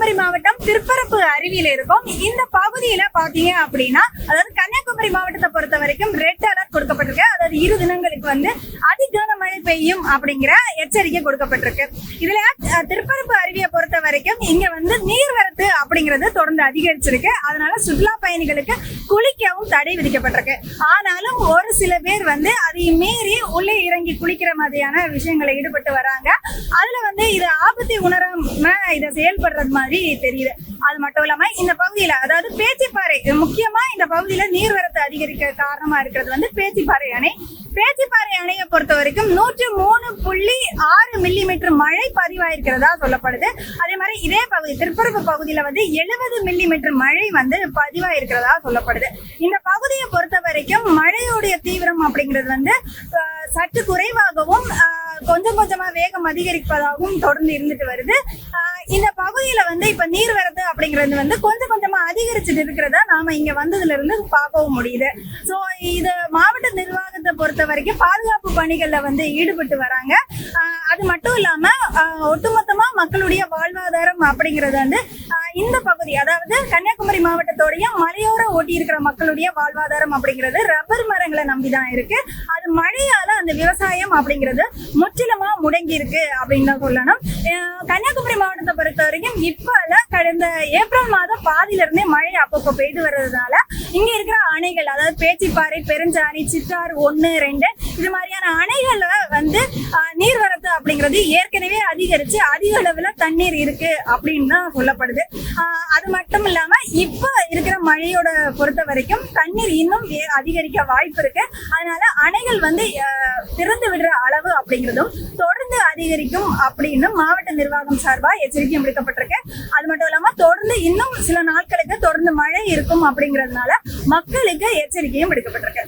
கன்னியாகுமரி மாவட்டம் திருப்பரப்பு அருவியில இருக்கும். இந்த பகுதியில பாத்தீங்க அப்படின்னா, அதாவது கன்னியாகுமரி மாவட்டத்தை பொறுத்த வரைக்கும் ரெட் அலர்ட் கொடுக்கப்பட்டிருக்கு. அதாவது 2 தினங்களுக்கு அதிகன மழை பெய்யும் அப்படிங்கிற எச்சரிக்கை கொடுக்கப்பட்டிருக்கு. இதுல திருப்பரப்பு அருவியை பொறுத்த வரைக்கும் இங்க நீர்வரத்து அப்படிங்கிறது தொடர்ந்து அதிகரிச்சிருக்கு. அதனால சுற்றுலா பயணிகளுக்கு குளிக்கவும் தடை விதிக்கப்பட்டிருக்கு. ஆனாலும் ஒரு சில பேர் அதை மீறி உள்ளே இறங்கி குளிக்கிற மாதிரியான விஷயங்களை ஈடுபட்டு வராங்க. அதுல இது ஆபத்தை உணராம இதை செயல்படுறது மாதிரி தெரியுது. அது மட்டும் இல்லாம இந்த பகுதியில, அதாவது பேச்சிப்பாறை, முக்கியமா இந்த பகுதியில நீர்வரத்து அதிகரிக்க காரணமா இருக்கிறது பேச்சிப்பாறை அணை. பேச்சிப்பாறை அணையை பொறுத்த வரைக்கும் 103.6 மில்லிமீட்டர் மழை பதிவாயிருக்கிறதா சொல்லப்படுது. அதே மாதிரி இதே பகுதி திருப்பரப்பு பகுதியில 70 மில்லிமீட்டர் மழை பதிவாயிருக்கிறதா சொல்லப்படுது. இந்த பகுதியை பொறுத்த வரைக்கும் மழையுடைய தீவிரம் அப்படிங்கிறது சற்று குறைவாகவும் கொஞ்சம் கொஞ்சமா வேகம் அதிகரிப்பதாகவும் தொடர்ந்து இருந்துட்டு வருது. இந்த பகுதியில இப்ப நீர்வரத்து அப்படிங்கிறது கொஞ்சம் கொஞ்சமா அதிகரிச்சுட்டு இருக்கிறதா நாம இங்க வந்ததுல இருந்து பார்க்கவும் முடியுது. சோ இது மாவட்ட நிர்வாகத்தை பொறுத்த வரைக்கும் பாதுகாப்பு பணிகள்ல ஈடுபட்டு வராங்க. அது மட்டும் இல்லாம ஒட்டுமொத்தமா மக்களுடைய வாழ்வாதாரம் அப்படிங்கிறது இந்த பகுதி, அதாவது கன்னியாகுமரி மாவட்டத்தோடைய மலையோர ஒட்டி இருக்கிற மக்களுடைய வாழ்வாதாரம் அப்படிங்கிறது ரப்பர் மரங்களை நம்பிதான் இருக்கு. அது மழையால அந்த விவசாயம் அப்படிங்கிறது முற்றிலுமா முடங்கி இருக்கு அப்படின்னு தான் சொல்லணும். கன்னியாகுமரி மாவட்டத்தை பொறுத்த வரைக்கும் இப்ப கடந்த ஏப்ரல் மாதம் பாதியில இருந்தே மழை அப்பப்போ பெய்து வர்றதுனால இங்க இருக்கிற அணைகள், அதாவது பேச்சிப்பாறை, பெருஞ்சாணி, சித்தாறு 1, 2 இது மாதிரியான அணைகள்ல நீர்வரத்து அப்படிங்கிறது ஏற்கனவே அதிகரிச்சு அதிக அளவுல தண்ணீர் இருக்கு அப்படின்னு தான் சொல்லப்படுது. அது மட்டும் இல்லாம இப்ப இருக்கிற மழையோட பொறுத்த வரைக்கும் தண்ணீர் இன்னும் அதிகரிக்க வாய்ப்பு இருக்கு. அதனால அணைகள் திறந்து விடுற அளவு அப்படிங்கிறதும் தொடர்ந்து அதிகரிக்கும் அப்படின்னு மாவட்ட நிர்வாகம் சார்பா எச்சரிக்கை விடுக்கப்பட்டிருக்கு. அது மட்டும் இல்லாம தொடர்ந்து இன்னும் சில நாட்களுக்கு தொடர்ந்து மழை இருக்கும் அப்படிங்கறதுனால மக்களுக்கு எச்சரிக்கையும் விடுக்கப்பட்டிருக்கு.